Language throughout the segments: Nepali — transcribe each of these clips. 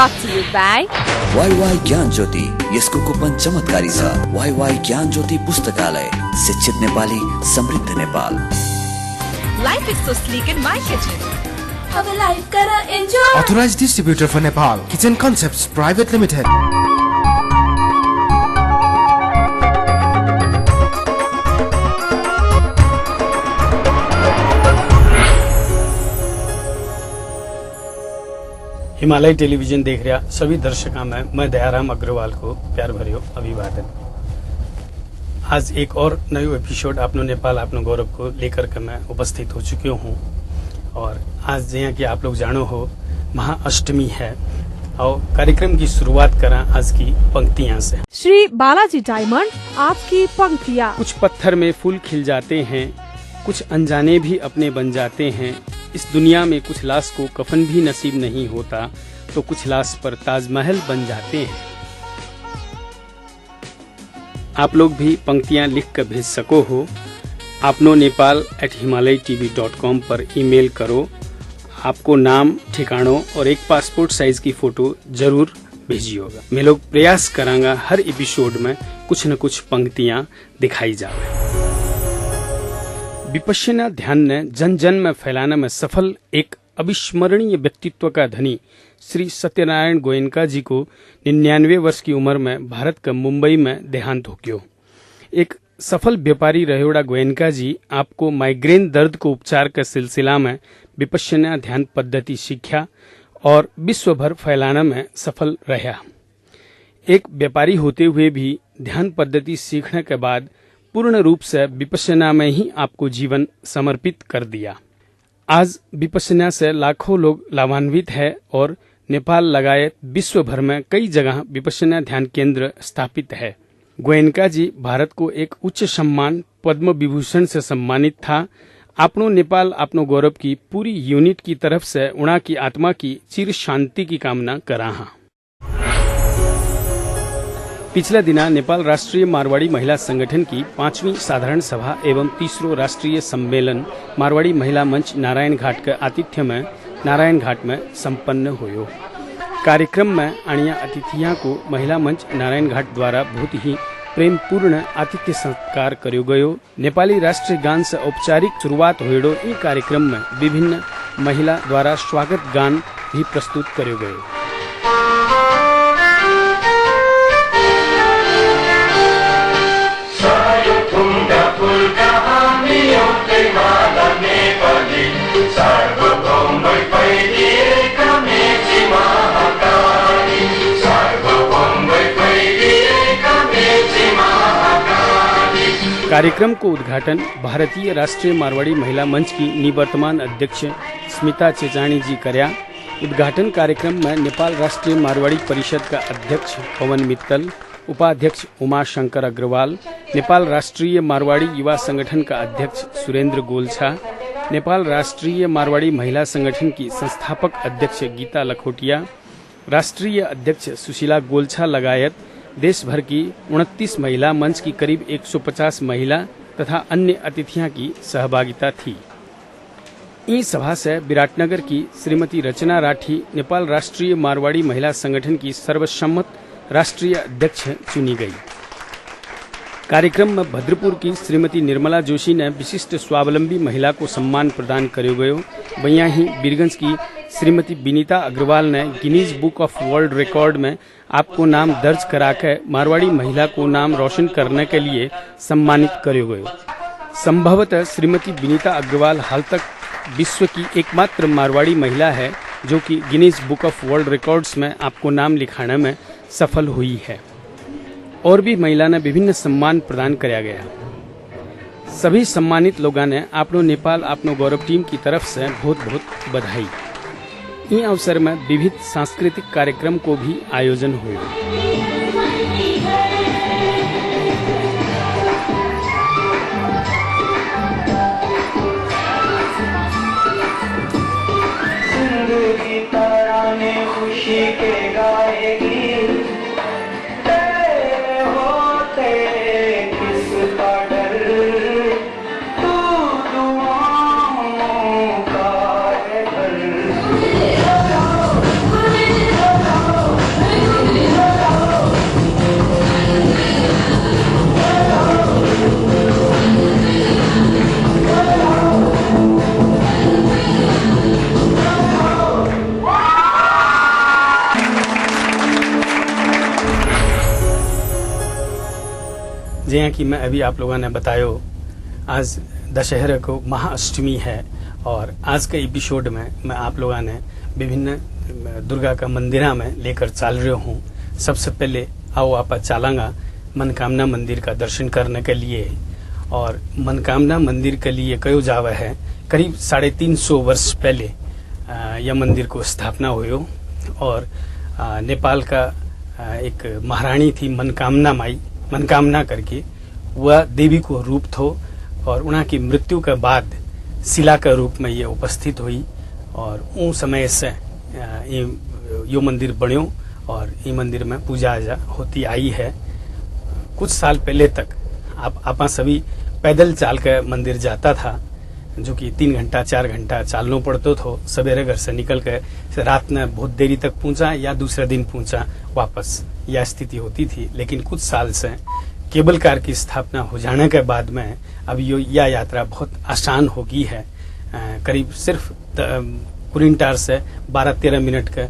brought to you by WaiWai ज्ञान ज्योति। यसको कुपन चमत्कारी छ। वाईवाई ज्ञान ज्योति पुस्तकालय, शिक्षित नेपाली, समृद्ध Nepal. Life is so sleek in my kitchen. Have a life, kara enjoy. Authorized distributor for Nepal, Kitchen Concepts Private Limited. Himalaya television देख रहा सभी दर्शकों में मैं दयाराम अग्रवाल को प्यार भरियो अभिवादन। आज एक और नयो एपिसोड आपनो नेपाल आपनो गौरव को लेकर के मैं उपस्थित हो चुकी हूँ और आज जैसा कि आप लोग जानो हो महाअष्टमी है और कार्यक्रम की शुरुआत करा आज की पंक्तियाँ से। श्री बालाजी डायमंड, आज की पंक्तियाँ। कुछ पत्थर में फूल खिल जाते हैं, कुछ अनजाने भी अपने बन जाते हैं। इस दुनिया में कुछ लाश को कफन भी नसीब नहीं होता तो कुछ लाश पर ताजमहल बन जाते हैं। आप लोग भी पंक्तियां लिख कर भेज सको हो। आपनो nepal@himalaytv.com पर ईमेल करो। आपको नाम, ठिकानों और एक पासपोर्ट साइज की फोटो जरूर भेजिएगा। मैं लोग प्रयास करांगा हर एपिसोड में कुछ न कुछ पंक्तियां दिखाई जावे। विपश्यना ध्यान ने जन जन में फैलाने में सफल एक अविस्मरणीय व्यक्तित्व का धनी श्री सत्यनारायण गोयनका जी को 99 वर्ष की उम्र में भारत के मुंबई में देहांत हो गयो। एक सफल व्यापारी रहेड़ा गोयनका जी आपको माइग्रेन दर्द को उपचार के सिलसिला में विपश्यना ध्यान पद्धति सीखा और विश्व भर फैलाने में सफल रहा। एक व्यापारी होते हुए भी ध्यान पद्धति सीखने के बाद पूर्ण रूप से विपश्यना में ही आपको जीवन समर्पित कर दिया। आज विपश्यना से लाखों लोग लाभान्वित है और नेपाल लगाए विश्व भर में कई जगह विपश्यना ध्यान केंद्र स्थापित है। गोयनका जी भारत को एक उच्च सम्मान पद्म विभूषण से सम्मानित था। आपनो नेपाल आपनो गौरव की पूरी यूनिट की तरफ से उना की आत्मा की चिर शांति की कामना कराहा। पिछला दिना नेपाल राष्ट्रीय मारवाड़ी महिला संगठन की 5वीं साधारण सभा एवं 3रो राष्ट्रीय सम्मेलन मारवाड़ी महिला मंच नारायण घाट के आतिथ्य में नारायण घाट में संपन्न हुयो। कार्यक्रम में आनिया अतिथियां को महिला मंच नारायण घाट द्वारा बहुत ही प्रेम पूर्ण आतिथ्य सत्कार करो गयो। नेपाली राष्ट्रीय गान से औपचारिक शुरुआत हुएडो इन कार्यक्रम में विभिन्न महिला द्वारा स्वागत गान भी प्रस्तुत करो गयो। कार्यक्रम को उद्घाटन भारतीय राष्ट्रीय मारवाड़ी महिला मंच की निवर्तमान अध्यक्ष स्मिता चेचाणी जी कर्या। उद्घाटन कार्यक्रम में नेपाल राष्ट्रीय मारवाड़ी परिषद का अध्यक्ष पवन मित्तल, उपाध्यक्ष उमा शंकर अग्रवाल, नेपाल राष्ट्रीय मारवाड़ी युवा संगठन का अध्यक्ष सुरेंद्र गोलछा, नेपाल राष्ट्रीय मारवाड़ी महिला संगठन की संस्थापक अध्यक्ष गीता लखोटिया, राष्ट्रीय अध्यक्ष सुशीला गोलछा लगायत देश भर की 29 महिला मंच की करीब 150 महिला तथा अन्य अतिथियां की सहभागिता थी। इस सभा से विराटनगर की श्रीमती रचना राठी नेपाल राष्ट्रीय मारवाड़ी महिला संगठन की सर्वसम्मत राष्ट्रीय अध्यक्ष चुनी गई। कार्यक्रम में भद्रपुर की श्रीमती निर्मला जोशी ने विशिष्ट स्वावलंबी महिला को सम्मान प्रदान करो गयो। वहीं ही बीरगंज की श्रीमती विनीता अग्रवाल ने Guinness book of world record में आपको नाम दर्ज कराकर मारवाड़ी महिला को नाम रोशन करने के लिए सम्मानित करो गयो। संभवतः श्रीमती विनीता अग्रवाल हाल तक विश्व की एकमात्र मारवाड़ी महिला है जो कि Guinness book of world records में आपको नाम लिखाने में सफल हुई है। और भी महिला ने विभिन्न सम्मान प्रदान किया गया। सभी सम्मानित लोगों ने आपनो नेपाल आपनो गौरव टीम की तरफ से बहुत बहुत बधाई। इन अवसर में विविध सांस्कृतिक कार्यक्रम को भी आयोजन हुए। जैसा कि मैं अभी आप लोगों ने बतायो, आज दशहरा को महाअष्टमी है और आज के एपिसोड में मैं आप लोगों ने विभिन्न दुर्गा का मंदिरा में लेकर चल रहे हूँ। सबसे पहले आओ आप चलांगा मनकामना मंदिर का दर्शन करने के लिए। और मनकामना मंदिर के लिए कयो जावा है, करीब 350 वर्ष पहले यह मंदिर को स्थापना हुई और नेपाल का एक महारानी थी मनकामना माई, मनकामना करके, वह देवी को रूप थो और उन्हा की मृत्यु के बाद शिला के रूप में ये उपस्थित हुई और उस समय से यो मंदिर बन्यो और ये मंदिर में पूजा होती आई है। कुछ साल पहले तक आप सभी पैदल चाल के मंदिर जाता था, जो कि 3 घंटा 4 घंटा चालना पड़तो थो। सवेरे घर से निकल के रात में बहुत देरी तक पहुंचा या दूसरे दिन पहुंचा वापस, यह स्थिति होती थी। लेकिन कुछ साल से केबल कार की स्थापना हो जाने के बाद में अब यह यात्रा बहुत आसान हो गई है। करीब सिर्फ कुरिनटार से 12-13 मिनट के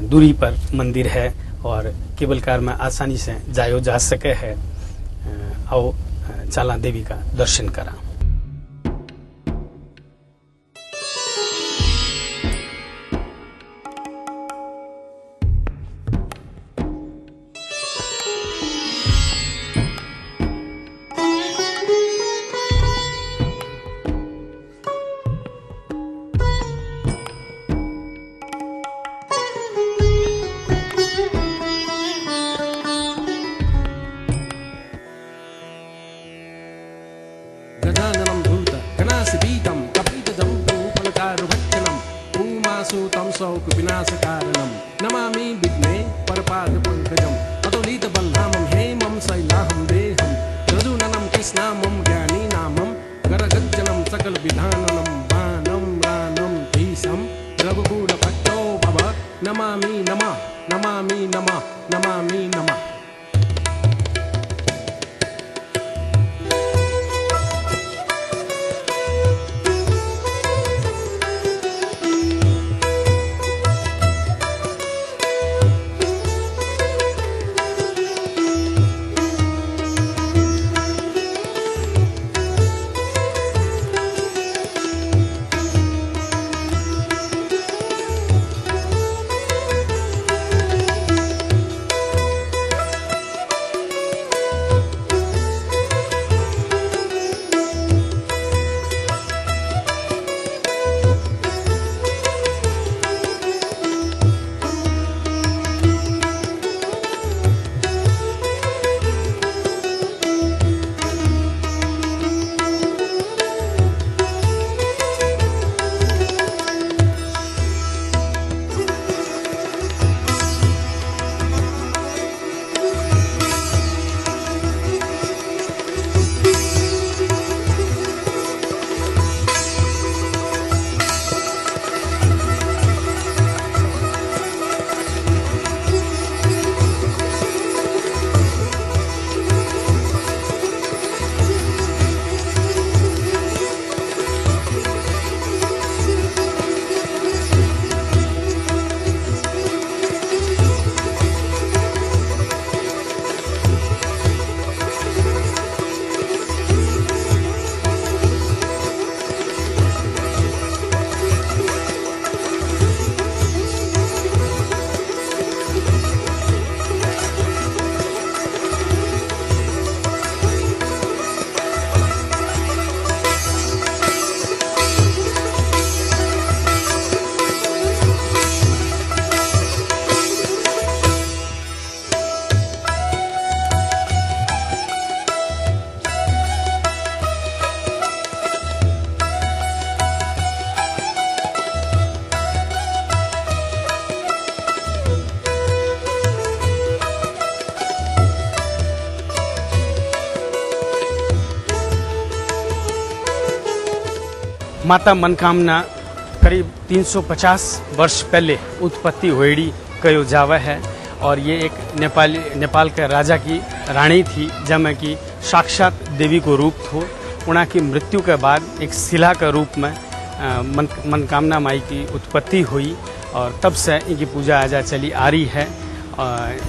दूरी पर मंदिर है और केबल कार में आसानी से जायो जा सके है। आओ चाला देवी का दर्शन करा। गजाननं भूत गणासिपीतं कपितजम्बू फलचारुभक्षणं उमासुतं शौकविनाशकारणं नमामि विघ्ने परपादपङ्कजम् अतुलितबलधामं हेमं शैलाहं देहं रघुननं कृष्णामं ज्ञानीनामं गरगज्जनं सकलविधाननं बाणं राणं भीषं रघुकुलभक्तो भव नमामि नमः नमामि नमः नमामि नमः। माता मनकामना करीब 350 वर्ष पहले उत्पत्ति हुई कयो जावा है और ये एक नेपाल के राजा की रानी थी, जब कि साक्षात देवी को रूप थो। उन्हा की मृत्यु के बाद एक शिला के रूप में मनकामना माई की उत्पत्ति हुई और तब से इनकी पूजा आजा चली आ रही है।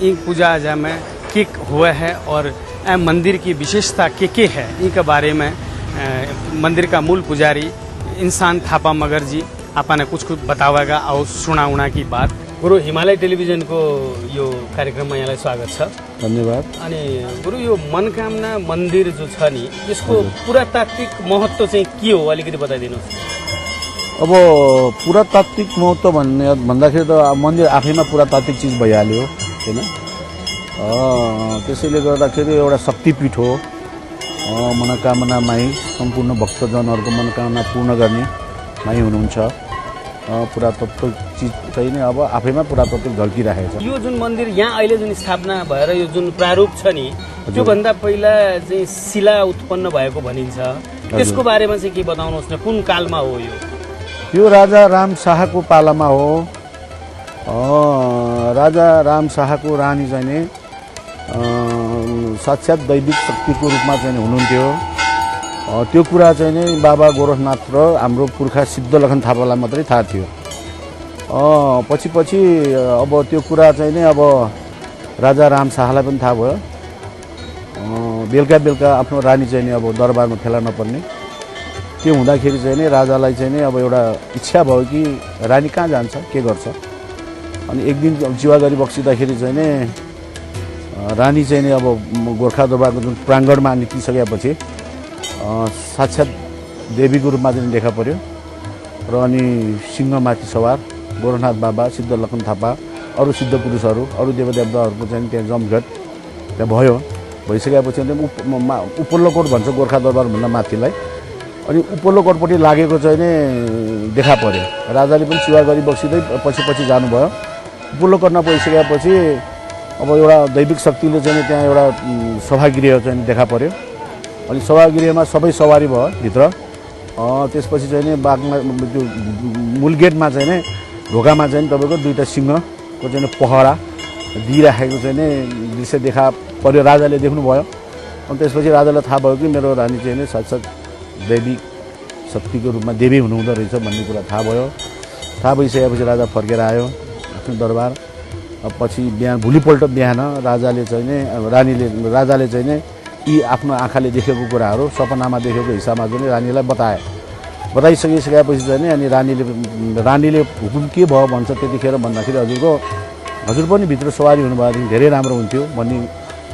इन पूजा आजा में किक हुआ है और मंदिर की विशेषता के है इनके बारे में मंदिर का मूल पुजारी इंसान थापा मगर जी आपने कुछ बतावेगा और सुनाउना की बात। गुरु हिमालय टेलिभिजन को यो कार्यक्रम में यहाँलाई स्वागत छ। धन्यवाद। अनि गुरु यो मनकामना मन्दिर जो छ नि यसको पुरातात्विक महत्व चाहिँ के हो अलिकति बताइदिनुहोस्। अब पुरातात्विक महत्व भन्दाखेरि त मन्दिर आफैमा पुरातात्विक चिज भइहाल्यो हैन। त्यसैले गर्दाखेरि एउटा शक्तिपीठ हो। मनोकामना माई सम्पूर्ण भक्तजनहरूको मनोकामना पूर्ण गर्ने माई हुनुहुन्छ। पुरातात्विक चिज चाहिँ नि अब आफैमा पुरातात्विक झल्किरहेको छ। यो जुन मन्दिर यहाँ अहिले जुन स्थापना भएर यो जुन प्रारूप छ नि त्यो भन्दा पहिला चाहिँ शिला उत्पन्न भएको भनिन्छ। त्यसको बारेमा चाहिँ के बताउनुहोस् न, कुन कालमा हो यो? यो राजा राम शाहको पालामा हो। राजा राम शाहको रानी चाहिँ नि साक्षात दैविक शक्तिको रूपमा चाहिँ हुनुहुन्थ्यो। त्यो कुरा चाहिँ नि बाबा गोरखनाथ र हाम्रो पुर्खा सिद्धलखन थापालाई मात्रै थाहा थियो। पछि पछि अब त्यो कुरा चाहिँ नि अब राजा राम शाहलाई पनि थाहा भयो। बेलुका बेलुका आफ्नो रानी चाहिँ नि अब दरबारमा फेला नपर्ने। त्यो हुँदाखेरि चाहिँ नि राजालाई चाहिँ नि अब एउटा इच्छा भयो कि रानी कहाँ जान्छ के गर्छ। अनि एक दिन जीवा गरी बक्सिँदाखेरि चाहिँ नि रानी चाहिँ नि अब गोर्खा दरबारको जुन प्राङ्गणमा निस्किसकेपछि साक्षात देवीको रूपमा चाहिँ देखा पर्यो र अनि सिंहमाथि सवार गोरखनाथ बाबा सिद्धलखन थापा अरू सिद्ध पुरुषहरू अरू देवदेवताहरूको चाहिँ त्यहाँ जमघट त्यहाँ भयो। भइसकेपछि उपल्लोकोट भन्छ गोर्खा दरबारभन्दा माथिलाई। अनि उपल्लोकोटपट्टि लागेको चाहिँ नि देखा पर्यो। राजाले पनि सेवा गरी बक्सिँदै पछि पछि जानुभयो। उपल्लोकोटमा पुगिसकेपछि अब एउटा दैविक शक्तिले चाहिँ त्यहाँ एउटा सभागृह चाहिँ देखा पर्यो। अनि सभागृहमा सबै सवारी भयो भित्र। त्यसपछि चाहिँ नि बागमा त्यो मूल गेटमा चाहिँ नि ढोकामा चाहिँ तपाईँको दुईवटा सिंहको चाहिँ पहरा दिइराखेको चाहिँ नि दृश्य देखा पर्यो। राजाले देख्नुभयो। अनि त्यसपछि राजालाई थाहा भयो कि मेरो रानी चाहिँ नि साक्षात दैविक शक्तिको रूपमा देवी हुनुहुँदो रहेछ भन्ने कुरा थाहा भयो। थाहा भइसकेपछि राजा फर्केर आयो आफ्नो दरबार। पछि बिहान भोलिपल्ट बिहान राजाले चाहिँ नि राजाले चाहिँ नि यी आफ्नो आँखाले देखेको कुराहरू सपनामा देखेको हिसाबमा चाहिँ रानीलाई बताइसकेपछि चाहिँ नि अनि रानीले हुकुम के भयो भन्छ त्यतिखेर भन्दाखेरि हजुर पनि भित्र सवारी हुनुभएदेखि धेरै राम्रो हुन्थ्यो भन्ने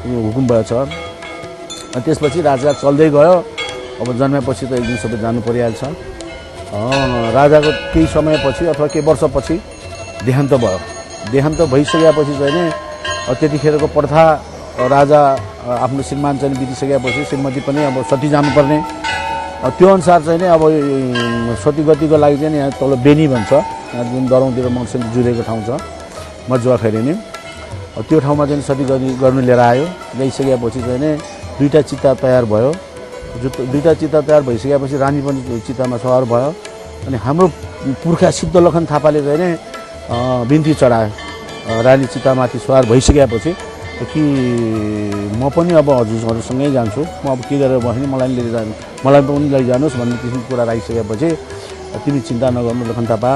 हुकुम भएछ। अनि त्यसपछि राजा चल्दै गयो। अब जन्मेपछि त एक दिन सबै जानु परिहाल्छ। राजाको केही समयपछि अथवा केही वर्षपछि देहान्त भयो। देहान्त भइसकेपछि चाहिँ नि त्यतिखेरको प्रथा राजा आफ्नो श्रीमान चाहिँ बितिसकेपछि श्रीमती पनि अब सती जानुपर्ने। त्यो अनुसार चाहिँ नि अब सती गतिको लागि चाहिँ यहाँ तल बेनी भन्छ, यहाँ जुन दरौँतिर मङ्सिर जुरेको ठाउँ छ मजुवा खैरेनी, त्यो ठाउँमा चाहिँ सती गति गर्नु लिएर आयो। ल्याइसकेपछि चाहिँ नि दुईवटा चिता तयार भयो। दुईवटा चिता तयार भइसकेपछि रानी पनि चितामा सवार भयो। अनि हाम्रो पुर्खा सिद्धलखन थापाले चाहिँ नि बिन्ती चढायो रानी चितामाथि सवार भइसकेपछि कि म पनि अब हजुरसँगै जान्छु, म अब के गरेर बस्ने, मलाई पनि लैजानुहोस् भन्ने किसिमको कुरा राखिसकेपछि तिमी चिन्ता नगर्नु लखन थापा,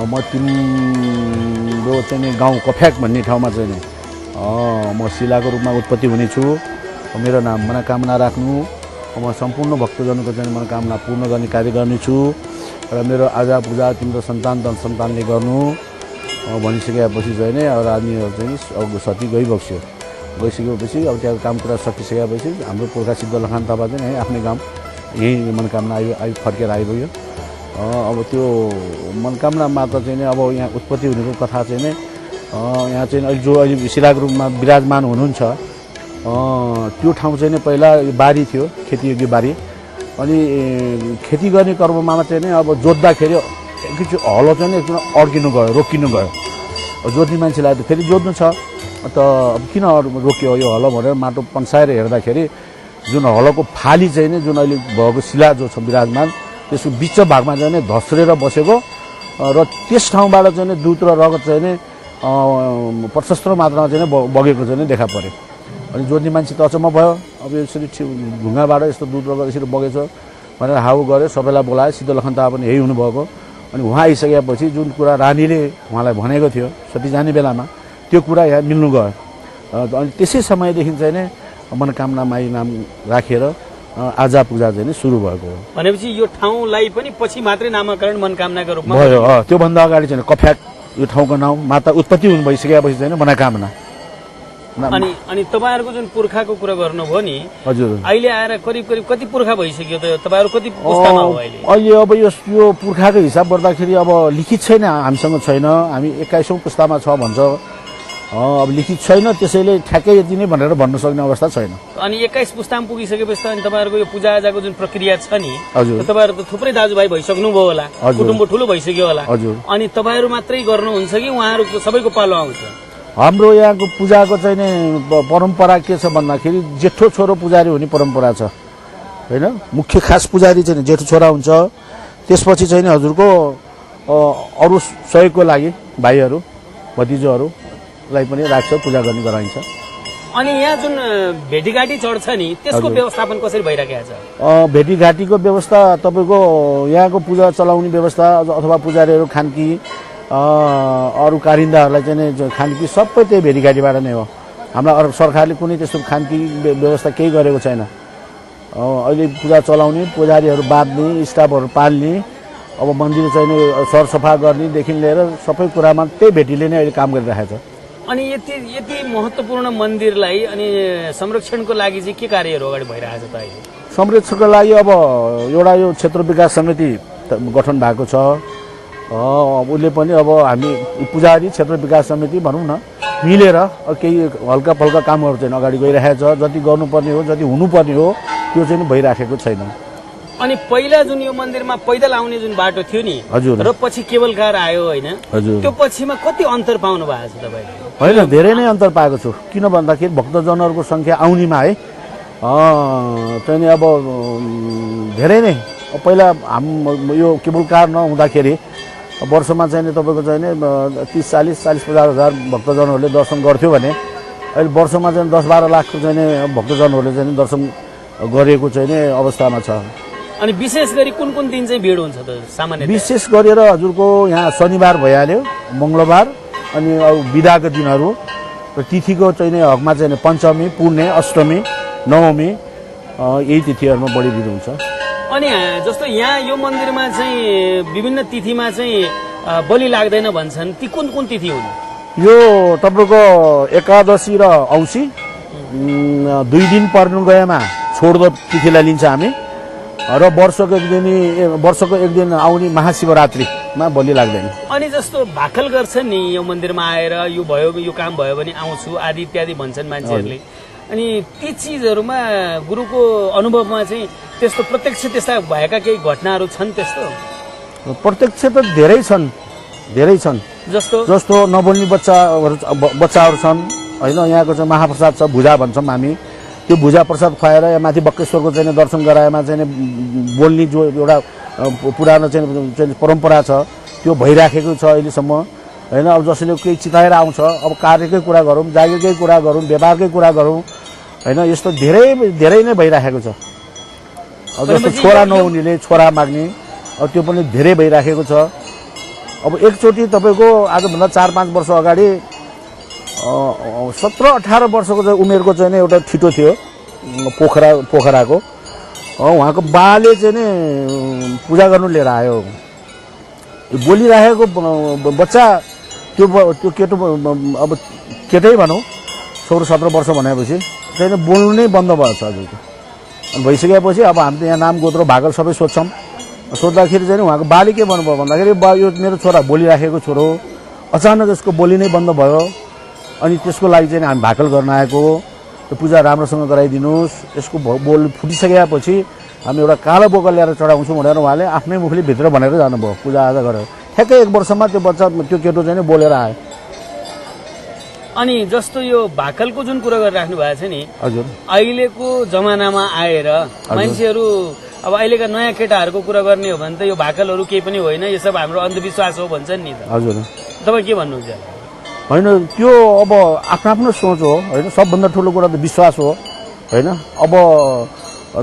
म तिम्रो चाहिँ गाउँ कफ्याक भन्ने ठाउँमा चाहिँ नि म शिलाको रूपमा उत्पत्ति हुनेछु। मेरो नाम मनोकामना राख्नु, म सम्पूर्ण भक्तजनको चाहिँ मनोकामना पूर्ण गर्ने कार्य गर्नेछु र मेरो आजा पूजा तिम्रो सन्तान सन्तानले गर्नु भनिसकेपछि चाहिँ नि रानीहरू चाहिँ सती गइसकेपछि अब त्यहाँ काम कुरा सकिसकेपछि हाम्रो पुर्खा सिद्धलखन थापा चाहिँ आफ्नै गाउँ यहीँ मनोकामना आयो फर्केर आइपुग्यो। अब त्यो मनोकामना माता चाहिँ नि अब यहाँ उत्पत्ति हुनेको कथा चाहिँ नि यहाँ चाहिँ अहिले जो अहिले शिलाको रूपमा विराजमान हुनुहुन्छ त्यो ठाउँ चाहिँ नि पहिला बारी थियो, खेतीयोग्य बारी। अनि खेती गर्ने क्रममा चाहिँ नि अब जोत्दाखेरि एकचोटि हलो चाहिँ एकचोटि रोकिनु गयो। जोत्ने मान्छेलाई त फेरि जोत्नु छ त अब किन रोक्यो यो हलो भनेर माटो पन्साएर हेर्दाखेरि जुन हलोको फाली चाहिँ नि जुन अहिले भएको शिला जो छ विराजमान त्यसको बिच भागमा चाहिँ नि धस्रेर बसेको र त्यस ठाउँबाट चाहिँ नि दुध र रगत चाहिँ नि प्रशस्त मात्रामा चाहिँ बगेको चाहिँ देखा पर्यो। अनि जोत्ने मान्छे त अचम्म भयो, अब यसरी ढुङ्गाबाट यस्तो दुध रगत यसरी बगेछ भनेर हाउ गऱ्यो, सबैलाई बोलायो। सिद्धलखन थापा पनि यही हुनुभएको। अनि उहाँ आइसकेपछि जुन कुरा रानीले उहाँलाई भनेको थियो सती जाने बेलामा त्यो कुरा यहाँ मिल्नु गयो। अनि त्यसै समयदेखि चाहिँ नि मनोकामना माई नाम राखेर आजा पूजा चाहिँ नि सुरु भएको हो। भनेपछि यो ठाउँलाई पनि पछि मात्रै नामकरण मनोकामनाको रूपमा भयो। त्योभन्दा अगाडि चाहिँ कफ्याट यो ठाउँको नाम माता उत्पत्ति हुनु भइसकेपछि चाहिँ मनोकामना। अनि तपाईहरुको जुन पुर्खाको कुरा गर्नुभयो नि, हजुर, अहिले आएर करिब करिब कति पुर्खा भइसक्यो त? तपाईहरु कति पुस्तामा हो अहिले? अहिले अब यो पुर्खाको हिसाब गर्दाखेरि अब लिखित छैन, हामीसँग छैन। हामी 21औं पुस्तामा छ भन्छ। अब लिखित छैन, त्यसैले ठ्याक्कै यति नै भनेर भन्न सक्ने अवस्था छैन। अनि 21 पुस्तामा पुगिसकेपछि त अनि तपाईहरुको यो पूजाआजाको जुन प्रक्रिया छ नि, हजुर, तपाईहरु त थुप्रै दाजुभाइ भइसक्नुभयो होला, कुटुम्ब ठुलो भइसक्यो होला। हजुर, अनि तपाईहरु मात्रै गर्नुहुन्छ कि उहाँहरुको सबैको पालो आउँछ? हाम्रो यहाँको पूजाको चाहिँ नि परम्परा के छ भन्दाखेरि जेठो छोरो पुजारी हुने परम्परा छ हैन। मुख्य खास पुजारी चाहिँ जेठो छोरा हुन्छ। त्यसपछि चाहिँ हजुरको अरु सहयोगको लागि भाइहरू भतिजोहरूलाई पनि राख्छ, पूजा गर्ने गराइन्छ। अनि यहाँ जुन भेटीघाटी चढ्छ नि, त्यसको व्यवस्थापन कसरी भइराखेको छ? भेटीघाटीको व्यवस्था तपाईको यहाँको पूजा चलाउने व्यवस्था अथवा पुजारीहरू खानकी अरू कारिन्दाहरूलाई चाहिँ खानकी सबै त्यही भेटीघाटीबाट नै हो। हाम्रा सरकारले कुनै त्यस्तो खानकी व्यवस्था केही गरेको छैन। अहिले पूजा चलाउने, पुजारीहरू बाँध्ने, स्टाफहरू पाल्ने, अब मन्दिर चाहिँ सरसफा गर्नेदेखि लिएर सबै कुरामा त्यही भेटीले नै अहिले काम गरिरहेको छ। अनि यति महत्त्वपूर्ण मन्दिरलाई अनि संरक्षणको लागि चाहिँ के कार्यहरू अगाडि भइरहेको छ त अहिले? संरक्षणको लागि अब एउटा यो क्षेत्र विकास समिति गठन भएको छ। उसले पनि अब हामी पुजारी क्षेत्र विकास समिति भनौँ न मिलेर केही हल्का फल्का कामहरू चाहिँ अगाडि गइरहेको छ। जति गर्नुपर्ने हो, जति हुनुपर्ने हो त्यो चाहिँ भइराखेको छैन। अनि पहिला जुन यो मन्दिरमा पैदल आउने जुन बाटो थियो नि, हजुर, र पछि केबल कार आयो हैन, हजुर, त्यो पछिमा कति अन्तर पाउनु भएको छ तपाईले? होइन, धेरै नै अन्तर पाएको छु। किन भन्दाखेरि भक्तजनहरूको संख्या आउनेमा है चाहिँ अब धेरै नै पहिला यो केबल कार नहुँदाखेरि वर्षमा चाहिँ तपाईँको चाहिँ 30-40-50 हजार भक्तजनहरूले दर्शन गर्थ्यो भने अहिले वर्षमा चाहिँ 10-12 लाखको चाहिँ भक्तजनहरूले चाहिँ दर्शन गरेको चाहिँ अवस्थामा छ। अनि विशेष गरी कुन कुन दिन चाहिँ भिड हुन्छ त सामान्य? विशेष गरेर हजुरको यहाँ शनिबार भइहाल्यो, मङ्गलबार, अनि अरू बिदाको दिनहरू र तिथिको चाहिँ हकमा चाहिँ पञ्चमी, पूर्णे, अष्टमी, नवमी यही तिथिहरूमा बढी भिड हुन्छ। अनि जस्तो यहाँ यो मन्दिरमा चाहिँ विभिन्न तिथिमा चाहिँ बलि लाग्दैन भन्छन्, ती कुन कुन तिथि हुन्? यो तपाईँको एकादशी र औँसी 2 दिन पर्नु गएमा छोड्दो तिथिलाई लिन्छ हामी, र वर्षको एक दिन आउने महाशिवरात्रिमा बलि लाग्दैन। अनि जस्तो भाकल गर्छन् नि यो मन्दिरमा आएर, यो भयो, यो काम भयो भने आउँछु आदि इत्यादि भन्छन् मान्छेहरूले। अनि ती चिजहरूमा गुरुको अनुभवमा चाहिँ त्यस्तो प्रत्यक्ष त्यस्ता भएका केही घटनाहरू छन्? त्यस्तो प्रत्यक्ष त धेरै छन्। जस्तो नबोल्ने बच्चाहरू छन् होइन। यहाँको चाहिँ महाप्रसाद छ, भुजा भन्छौँ हामी। त्यो भुजा प्रसाद खुवाएर या माथि बक्रेश्वरको चाहिँ दर्शन गराएमा चाहिँ बोल्ने जो एउटा पुरानो चाहिँ परम्परा छ त्यो भइराखेको छ अहिलेसम्म होइन। अब जसले केही चिताएर आउँछ, अब कार्यकै कुरा गरौँ, जागिरकै कुरा गरौँ, व्यापारकै कुरा गरौँ होइन, यस्तो धेरै नै भइराखेको छ। अब जस्तो छोरा नहुनेले छोरा माग्ने, अब त्यो पनि धेरै भइराखेको छ। अब एकचोटि तपाईँको आजभन्दा 4-5 वर्ष अगाडि 17-18 वर्षको चाहिँ उमेरको चाहिँ एउटा ठिटो थियो पोखराको। उहाँको बाले चाहिँ नि पूजा गर्नु लिएर आयो। बोलिराखेको बच्चा त्यो केटो, अब केटै भनौँ 16-17 वर्ष भनेपछि चाहिँ बोल्नु नै बन्द भयो छ हजुरको। अनि भइसकेपछि अब हामी त यहाँ नाम गोत्र भागल सबै सोध्छौँ। सोद्धाखेरि चाहिँ उहाँको बाले के भन्नुभयो भन्दाखेरि बा यो मेरो छोरा बोलिराखेको छोरो, अचानक यसको बोली नै बन्द भयो। अनि त्यसको लागि चाहिँ हामी भाकल गर्न आएको हो, त्यो पूजा राम्रोसँग गराइदिनुहोस्। यसको बोल फुटिसकेपछि हामी एउटा कालो बोका ल्याएर चढाउँछौँ भनेर उहाँले आफ्नै मुखले भित्र भनेर जानुभयो पूजाआजा गरेर। ठ्याक्कै 1 वर्षमा त्यो बच्चा त्यो केटो चाहिँ बोलेर आयो। अनि जस्तो यो भाकलको जुन कुरा गरिराख्नु भएको छ नि, हजुर, अहिलेको जमानामा आएर मान्छेहरू अब अहिलेका नयाँ केटाहरूको कुरा गर्ने हो भने त यो भाकलहरू केही पनि होइन, यो सब हाम्रो अन्धविश्वास हो भन्छन् नि त। हजुर, तपाईँ के भन्नुहुन्छ? होइन, त्यो अब आफ्नो सोच हो होइन। सबभन्दा ठुलो कुरा त विश्वास हो होइन। अब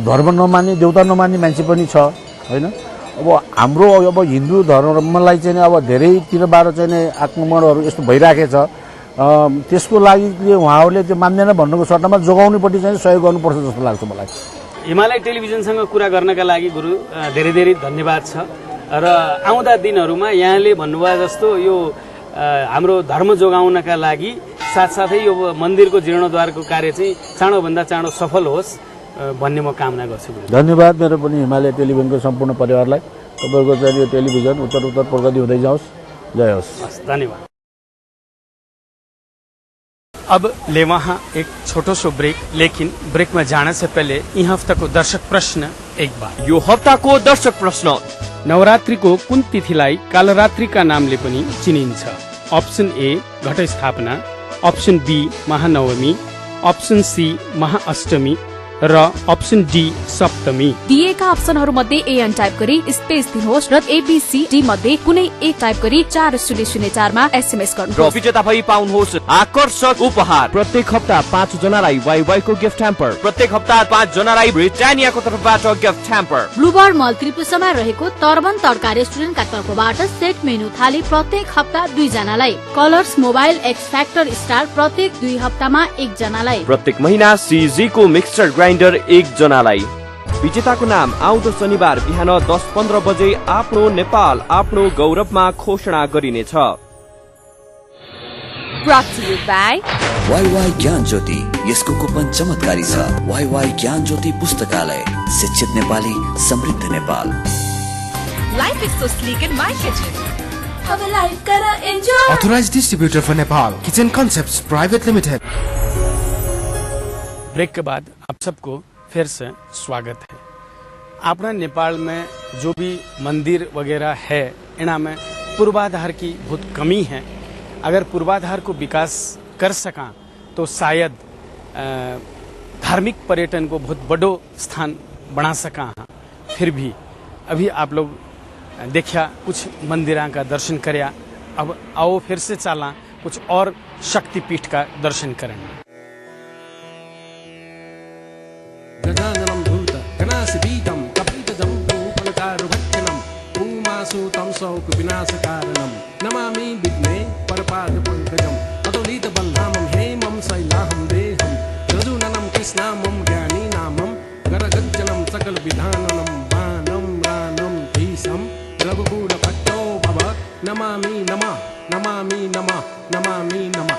धर्म नमान्ने, देउता नमान्ने मान्छे पनि छ होइन। अब हाम्रो अब हिन्दू धर्मलाई चाहिँ अब धेरैतिरबाट चाहिँ आक्रमणहरू यस्तो भइराखेको छ। त्यसको लागि उहाँहरूले त्यो मान्दैन भन्नुको सट्टामा जोगाउनेपट्टि चाहिँ सहयोग गर्नुपर्छ जस्तो लाग्छ मलाई। हिमालय टेलिभिजनसँग कुरा गर्नका लागि गुरु धेरै धेरै धन्यवाद छ र आउँदा दिनहरूमा यहाँले भन्नुभयो जस्तो यो हाम्रो धर्म जोगाउनका लागि साथसाथै यो मन्दिरको जीर्णोद्धारको कार्य चाहिँ चाँडोभन्दा चाँडो सफल होस् भन्ने म कामना गर्छु। धन्यवाद मेरो पनि हिमालय टेलिभिजनको सम्पूर्ण परिवारलाई। तपाईँको चाहिँ यो टेलिभिजन उत्तर प्रगति हुँदै जाओस्। जय होस्। धन्यवाद। अब ले वहाँ एक छोटो सो ब्रेक, लेकिन ब्रेक में जाने से पहले यी हफ्ताको दर्शक प्रश्न एक बार। यो हप्ताको दर्शक प्रश्न, नवरात्रिको कुन तिथिलाई कालरात्रिका नामले पनि चिनिन्छ? Option A Ghatasthapana, option B Mahanavami, option C Mahashtami र अप्सन डी सप्तमी। दिएका अप्सनहरू मध्ये एएन टाइप गरी स्पेस दिनुहोस् र एबीसी डी मध्ये कुनै एक टाइप गरी 4004 मा एसएमएस गर्नुहोस्। विजेता भई पाउनुहोस् आकर्षक उपहार। प्रत्येक हप्ता 5 जनालाई वाइवाई को गिफ्ट ह्याम्पर, प्रत्येक हप्ता 5 जनालाई ब्रिटानियाको तर्फबाट गिफ्ट ह्याम्पर। ब्लूबर्ड मल त्रिपुरामा रहेको तर्बन तड्का रेस्टुरेन्टका तर्फबाट सेट मेनु थाली प्रत्येक हप्ता 2 जनालाई। Colours mobile x factor star प्रत्येक 2 हप्तामा 1 जनालाई। प्रत्येक महिना सीजी को मिक्सर ग्राइन्डर 1 जनालाई। विजेताको नाम आउँदो शनिबार बिहान 10:15 बजे आफ्नो नेपाल आफ्नो गौरवमा घोषणा गरिनेछ। Brought to you by WaiWai ज्ञान ज्योति, यसको कुपन चमत्कारी छ। वाईवाई ज्ञान ज्योति पुस्तकालय, शिक्षित नेपाली समृद्ध Nepal. Life is so sleek in my kitchen. अब लाइफ करा enjoy. Authorized distributor for Nepal, Kitchen Concepts Private Limited. Break के बाद आप सबको फिर से स्वागत है। अपना नेपाल में जो भी मंदिर वगैरह है, इनमें पूर्वाधार की बहुत कमी है। अगर पूर्वाधार को विकास कर सका तो शायद धार्मिक पर्यटन को बहुत बड़ो स्थान बना सका। फिर भी अभी आप लोग देखा कुछ मंदिरों का दर्शन करया, अब आओ फिर से चला कुछ और शक्तिपीठ का दर्शन करें। गजाननं भूत गणासिबीतं कपितजम्बूफलचारुभक्षणं उमासुतं शौकविनाशकारणं नमामि विघ्ने परपादपङ्कजं अतुलितबलधामं हेमं शैलाहं देहं रजुननं कृष्णामं ज्ञानीनामं गरगज्जनं सकलविधाननं बाणं राणं भीषं रघुकुलभट्टो भव नमामि नमः नमामि नमः नमामि नमः।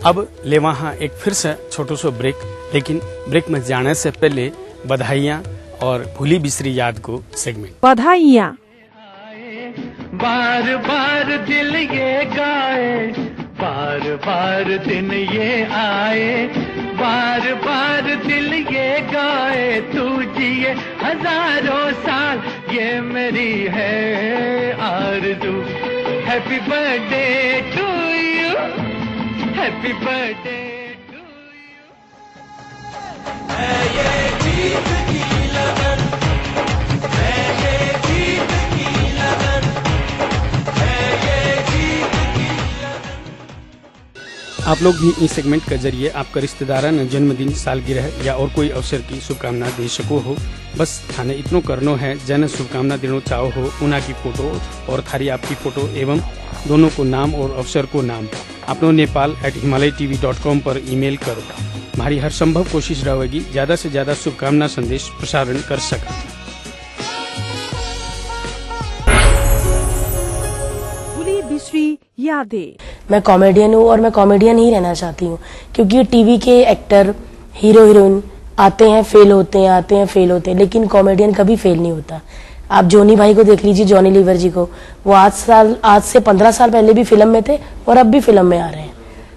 अब ले वहाँ एक फिर से छोटो सो ब्रेक, लेकिन ब्रेक में जाने से पहले बधाइयाँ और भूली बिसरी याद को सेगमेंट। बधाइयाँ। बार बार दिल ये गाए, बार बार दिन ये आए, बार बार दिल ये गाए, तू जिए हजारों साल, ये मेरी है आरज़ू। Happy birthday to you, happy birthday to you. है ये जीत की लगन, है ये जीत की लगन, है ये जीत की लगन। आप लोग भी इस सेगमेंट के जरिए आपका रिश्तेदारान जन्मदिन, सालगिरह या और कोई अवसर की शुभकामना दे सको हो। बस थाने इतनो करनो है, जन शुभकामना देना चाहो हो उना की फोटो और थारी आपकी फोटो एवं दोनों को नाम और अवसर को नाम आप लोग nepal@himalayatv.com पर ईमेल करो। हमारी हर संभव कोशिश रहेगी ज्यादा से ज्यादा शुभकामना संदेश प्रसारण कर सका। भूली बिसरी यादें। मैं कॉमेडियन हूँ और मैं कॉमेडियन ही रहना चाहती हूँ, क्योंकि टीवी के एक्टर, हीरो हीरोइन आते हैं फेल होते हैं, आते हैं फेल होते हैं, लेकिन कॉमेडियन कभी फेल नहीं होता। आप जॉनी भाई को देख लीजिए, जॉनी लीवर जी को, वो आज से 15 साल पहले भी फिल्म में थे और अब भी फिल्म में आ रहे हैं।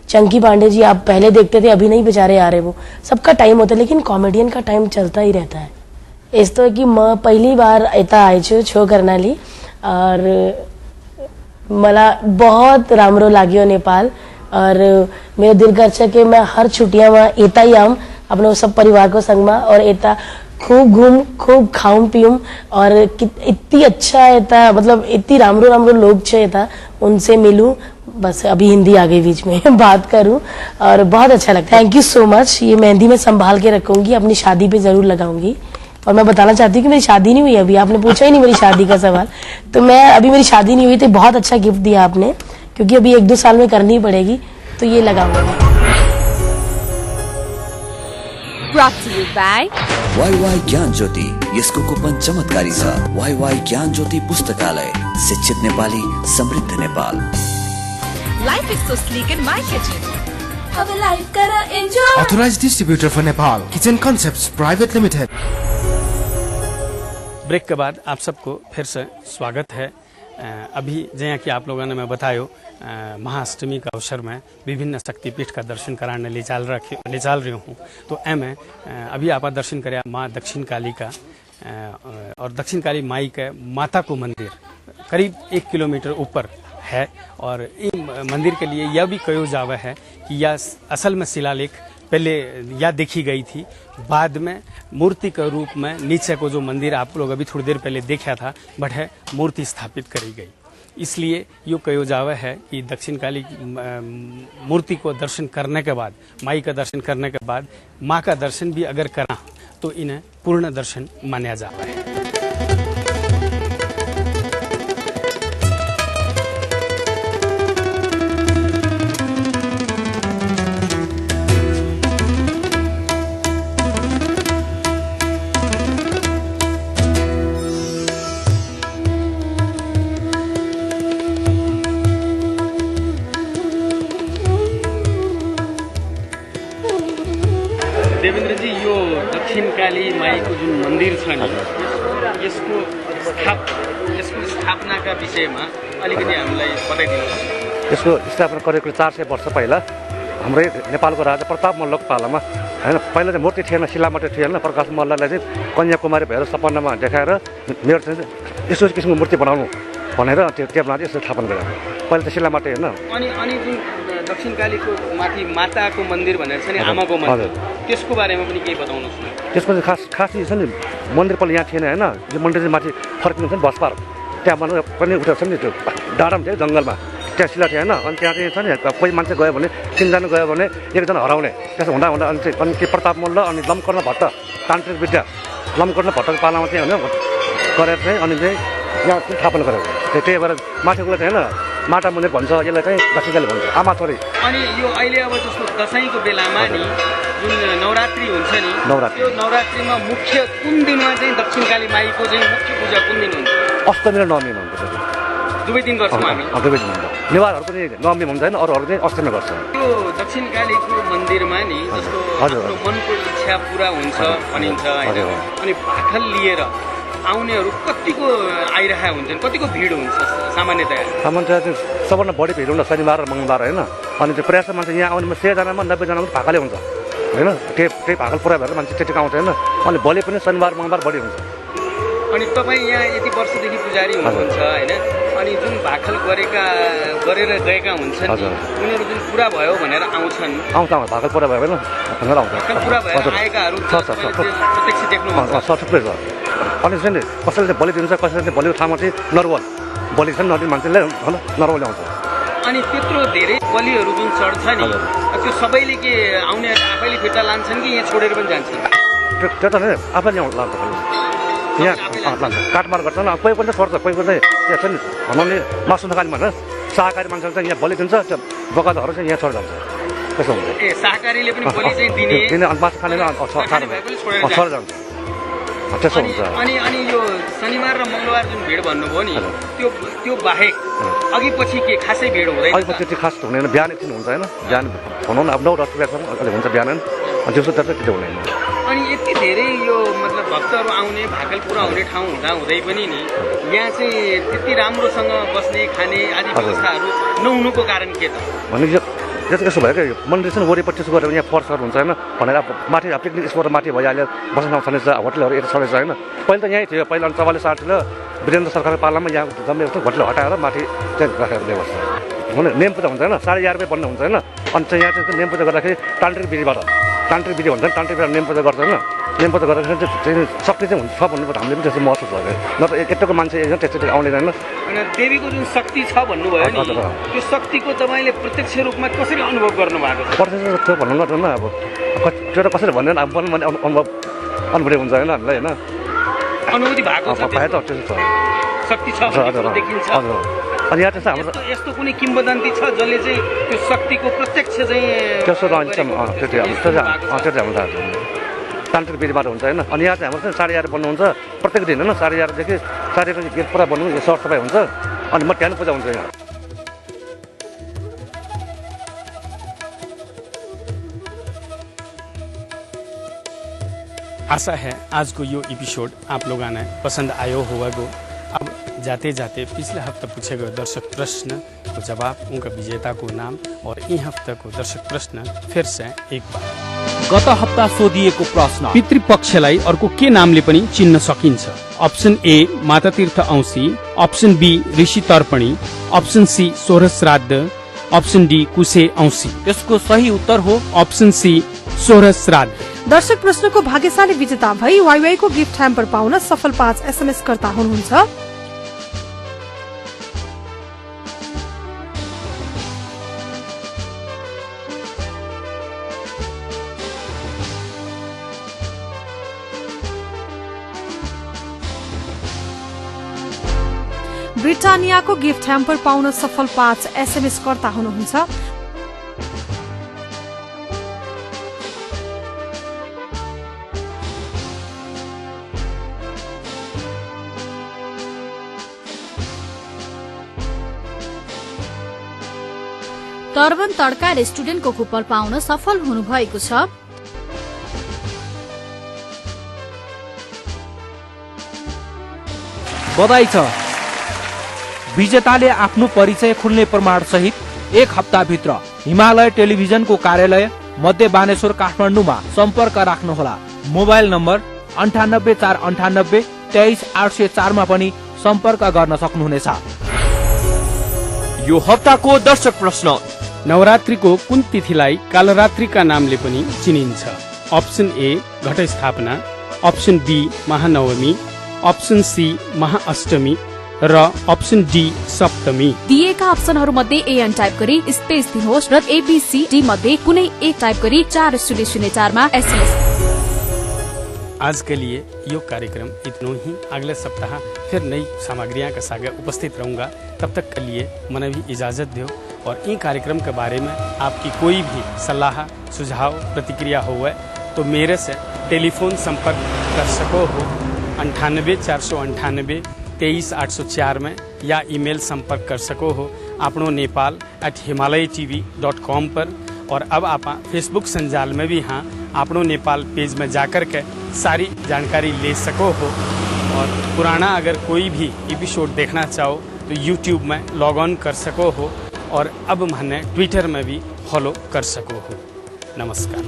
चंकी पांडे जी आप पहले देखते थे, अभी नहीं बेचारे आ रहे, वो सबका टाइम होता है, लेकिन कॉमेडियन का टाइम चलता ही रहता है। इस तो कि मैं पहली बार इतना आई छू शो करनाली और मला बहुत रामरो लाग्यो नेपाल, और मेरा दिल करता कि मैं हर छुट्टियां में एता ही आऊं अपने सब परिवार को संग में, और एता खूब घूम, खूब खाऊं पीऊं, और इतनी अच्छा एता, मतलब इतनी रामरो लोग छे एता, उनसे मिलूं। बस अभी हिंदी आ गई बीच में बात करूं और बहुत अच्छा लगता है। Thank you so much. ये मेहंदी मैं संभाल के रखूंगी, अपनी शादी पे जरूर लगाऊंगी। और मैं बताना चाहती हूँ कि मेरी शादी नहीं हुई अभी, आपने पूछा ही नहीं मेरी शादी का सवाल, तो मैं अभी मेरी शादी नहीं हुई, तो बहुत अच्छा गिफ्ट दिया आपने, क्योंकि अभी 1-2 साल में करनी पड़ेगी, तो ये लगाऊंगा। Brought to you by Y Gyan Jyoti, यसको कुपन चमत्कारी छ। वाई ज्ञान ज्योति पुस्तकालय, शिक्षित नेपाली, समृद्ध Nepal. Life is so sleek in my kitchen. अब लाइफ करा enjoy. Authorized distributor for Nepal, Kitchen Concepts Private Limited. Break के बाद आप सबको फिर से स्वागत है। अभी जैसा कि आप लोगों ने मैं बतायो, महाअष्टमी का अवसर में विभिन्न शक्तिपीठ का दर्शन कराने ले चल रही हूँ। तो मैं अभी आप दर्शन कराया माँ दक्षिण काली का, और दक्षिण काली माई के माता को मंदिर करीब 1 किलोमीटर ऊपर है। और इस मंदिर के लिए यह भी कहो जावा है कि यह असल में शिलालेख पहले यह देखी गई थी, बाद में मूर्ति के रूप में नीचे को जो मंदिर आप लोग अभी थोड़ी देर पहले देखा था, बट है मूर्ति स्थापित करी गई। इसलिए यो कहो जावा है कि दक्षिण काली मूर्ति को दर्शन करने के बाद, माई का दर्शन करने के बाद माँ का दर्शन भी अगर करा तो इन्हें पूर्ण दर्शन माना जावा है। देवेन्द्र जी, यो दक्षिण काली माईको जुन मन्दिर छ नि, यसको स्थापनाका विषयमा अलिकति हामीलाई बताइदिनुहोस्। यसको स्थापना गरेको 400 वर्ष पहिला हाम्रै नेपालको राजा प्रताप मल्लको पालामा, हैन, पहिला चाहिँ मूर्ति थिएन, शिला मात्रै थियो, हैन। प्रकाश मल्ललाई चाहिँ कन्याकुमारी भएर सपनामा देखाएर मेरो चाहिँ यसो किसिमको मूर्ति बनाउनु भनेर त्यसमा चाहिँ यसो स्थापना गरेको। पहिला त शिला मात्रै, हैन। अनि जुन दक्षिण कालीको माथि माताको मन्दिर भनेर छ नि, आमाको मन्दिर, त्यसको बारेमा पनि केही बताउनुहोस् न। त्यसको चाहिँ खास छ नि, मन्दिर पहिला यहाँ थिएन, हैन। यो मन्दिर चाहिँ माथि फर्किनु छ नि, बस पार त्यहाँ पनि उठेको छ नि, त्यो डाँडामा थियो, जङ्गलमा त्यहाँ शिला थियो, हैन। अनि त्यहाँ चाहिँ छ नि, कोही मान्छे गयो भने, 3 जना गयो भने 1 जना हराउने, त्यसो हुँदा अनि के प्रताप मल्ल अनि लमकर्ण भट्ट, तान्त्रिक विद्या लमकर्ण भट्टको पालामा चाहिँ, हैन, गरेर चाहिँ अनि चाहिँ यहाँ स्थापना गरेको। त्यही भएर माथिको चाहिँ, हैन, माटा मन्दिर भन्छ, यसलाई चाहिँ दक्षिण काली भन्छ, आमा छोरी। अनि यो अहिले अब जस्तो दशैंको बेलामा नि जुन नवरात्रि हुन्छ नि, त्यो नवरात्रिमा मुख्य कुन दिनमा चाहिँ दक्षिण काली माईको चाहिँ मुख्य पूजा कुन दिन हुन्छ? अष्टमी र नवमी हुन्छ। दुवै दिन गर्छौँ हामी। दुवै दिन हुन्छ। नेवारहरू पनि नवमी हुन्छ होइन, अरूहरू चाहिँ अष्टमी गर्छ। त्यो दक्षिणकालीको मन्दिरमा नि जस्तो आफ्नो मनको इच्छा पुरा हुन्छ भनिन्छ होइन, अनि भाकल लिएर आउनेहरू कतिको आइरहेका हुन्छन्, कतिको भिड हुन्छ सामान्यतया? सामान्यतया चाहिँ सबभन्दा बढी भिड हुन्छ शनिबार र मङ्गलबार होइन। अनि त्यो प्रयास मान्छे यहाँ आउनेमा 100जनामा 90जना पनि भाकलै हुन्छ होइन। त्यही भाकल पुरा भएर मान्छे त्यतिको आउँछ होइन। अनि भोलि पनि शनिबार मङ्गलबार बढी हुन्छ। अनि तपाईँ यहाँ यति वर्षदेखि पुजारी हुनुहुन्छ होइन, अनि जुन भाकल गरेर गएका हुन्छन् उनीहरू जुन पुरा भयो भनेर आउँछन्? आउँछ भाकल पुरा भयो होइन भनेर आउँछ। भाकल पुरा भएर आएकाहरू प्रत्यक्ष देख्नुहुन्छ? थुप्रै छ। अनि चाहिँ नि कसैले चाहिँ बलि दिन्छ, कसैले चाहिँ बलिको ठाउँमा चाहिँ नर्वल बलि चाहिँ नदिने मान्छेले नर्वल ल्याउँछ। अनि त्यत्रो धेरै बलिहरू जुन चढ्छ नि त्यो सबैले के आउने आफैले फिर्ता लान्छन् कि यहाँ छोडेर पनि जान्छन्? त्यो त आफैले लान्छ, यहाँ लान्छ, काटमार गर्छ न। कोही पनि छोड्छ, कोही पनि यहाँ चाहिँ भनौँ नि मासु नखाने भनेर शाकाहारी मान्छेले चाहिँ यहाँ बलि दिन्छ, त्यो बोकादाहरू चाहिँ यहाँ छोडेर जान्छ। त्यसो हुन्छ। ए शाकाहारीले पनि बलि चाहिँ दिने अनि मासु खाने छोडेर जान्छ, त्यसो हुन्छ। अनि यो शनिबार र मङ्गलबार जुन भिड भन्नुभयो नि त्यो बाहेक अघि पछि के खासै भिड हुँदैन? अघि पछि खास हुँदैन, बिहान एकछिन हुन्छ होइन। बिहान भनौँ न अब 9-10 बजीसम्म अहिले हुन्छ बिहान, दिउँसो त त्यति हुँदैन। अनि यति धेरै यो मतलब भक्तहरू आउने भाकल पुरा हुने ठाउँ हुँदा हुँदै पनि नि यहाँ चाहिँ त्यति राम्रोसँग बस्ने खाने आदि व्यवस्थाहरू नहुनुको कारण के त? भने यसो भयो क्या, मन्दिर चाहिँ वरिपट्टि यसो गरेर यहाँ फर्सहरू हुन्छ होइन भनेर माथि पिकनिक स्पोट माथि भइहाल्यो, बस्न ठाउँ छँदैछ, होटलहरू यता छँदैछ होइन। पहिला त यहीँ थियो, पहिला 44 र वीरेन्द्र सरकारको पालामा यहाँ जम्मै होटल हटाएर माथि चाहिँ राखेर व्यवस्था हुने नेम पूजा हुन्छ होइन, 11:30 बन्ने हुन्छ होइन। अनि चाहिँ यहाँ चाहिँ नेम पूजा गर्दाखेरि तान्त्रिक विधि भन्छ, तान्त्रिक विधि नेम पूजा गर्छ होइन। नेम पूजा गर्दाखेरि चाहिँ शक्ति चाहिँ हुन्छ भन्नु हामीले पनि त्यस्तो महसुस भयो, नत्र यत्रोको मान्छे त्यस्तो आउने होइन। देवीको जुन शक्ति छ भन्नुभयो नि त्यो शक्तिको तपाईँले प्रत्यक्ष रूपमा कसरी अनुभव गर्नुभएको छ? प्रत्यक्ष त्यो भन्नु न अब त्यो त कसरी भन्दैन, अब पनि अनुभूति हुन्छ होइन हामीलाई होइन। अनुभूति भएको छ, पाए त त्यस्तो छ, शक्ति छ देखिन्छ। अनि यहाँ चाहिँ हाम्रो यस्तो कुनै किम्वदन्ती छ जसले चाहिँ त्यो शक्तिको प्रत्यक्ष चाहिँ त्यस्तो तान्त्रिक विधिबाट हुन्छ होइन। अनि यहाँ चाहिँ हाम्रो चाहिँ 11:30 बन्नुहुन्छ प्रत्येक दिन होइन, 11:30देखि 11:30 गेट पुरा बन्नु सरसफाइ हुन्छ, अनि मध्याह्न पूजा हुन्छ यहाँ। आशा है आज को यो एपिसोड आप लोगों ने पसंद आयो होगा। अब जाते जाते पिछले हफ्ता पूछे गए दर्शक प्रश्न को जवाब, उनका विजेता को नाम और यी हफ्ता को दर्शक प्रश्न फिर से एक बार। गत हप्ता सोधिएको प्रश्न, पितृपक्षलाई अर्को के नामले पनि चिन्न सकिन्छ? Option A Matatirtha Aunsi, option B Rishi Tarpani, option C सोह्र श्राद्ध, अप्सन डी कुशे औँसी। यसको सही उत्तर हो अप्सन सी सोह्र श्राद्ध। दर्शक प्रश्नको भाग्यशाली विजेता भई वाइवाई को गिफ्ट ह्याम्पर पाउन सफल 5 SMS कर्ता हुनुहुन्छ। ब्रिटानियाको गिफ्ट ह्याम्पर पाउन सफल 5 SMS कर्ता हुनुहुन्छ। टर्बन तड्का रेस्टुरेन्टको कुपन पाउन सफल हुनुभएको छ। बधाई छ, विजेताले आफ्नो परिचय खुल्ने प्रमाण सहित 1 हप्ताभित्र हिमालय टेलिभिजनको कार्यालय मध्य बानेश्वर काठमाडौँमा सम्पर्क राख्नुहोला। मोबाइल नम्बर 98 498 23 804 मा पनि सम्पर्क गर्न सक्नुहुनेछ। यो हप्ताको दर्शक प्रश्न, नवरात्रिको कुन तिथिलाई कालरात्रिका नामले पनि चिनिन्छ? Option A Ghatasthapana, option B Mahanavami, option C Mahashtami र अप्सन डी सप्तमी। दिएका अप्सनहरू मध्ये एएन टाइप गरी स्पेस दिनुहोस् र एबीसी डी मध्ये कुनै एक टाइप गरी 4004 मा एसएमएस। आज के लिए यो कार्यक्रम इतना ही। अगले सप्ताह फिर नई सामग्रियां के साथ उपस्थित रहूंगा। तब तक के लिए मने भी इजाजत दो। और इन कार्यक्रम के बारे में आपकी कोई भी सलाह सुझाव प्रतिक्रिया हो तो मेरे से टेलीफोन संपर्क कर सको हो 98 498 23 804 में या ईमेल संपर्क कर सको हो आपनो नेपाल@himalayatv.com पर। और अब आप फेसबुक संजाल में भी हाँ आपनो नेपाल पेज में जाकर के सारी जानकारी ले सको हो। और पुराना अगर कोई भी एपिसोड देखना चाहो तो यूट्यूब में लॉग ऑन कर सको हो। और अब मैंने ट्विटर में भी फॉलो कर सको हो। नमस्कार।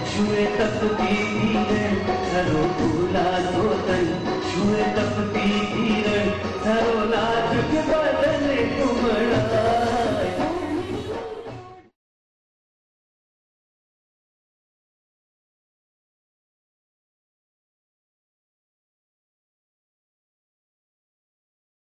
छुए तक भी है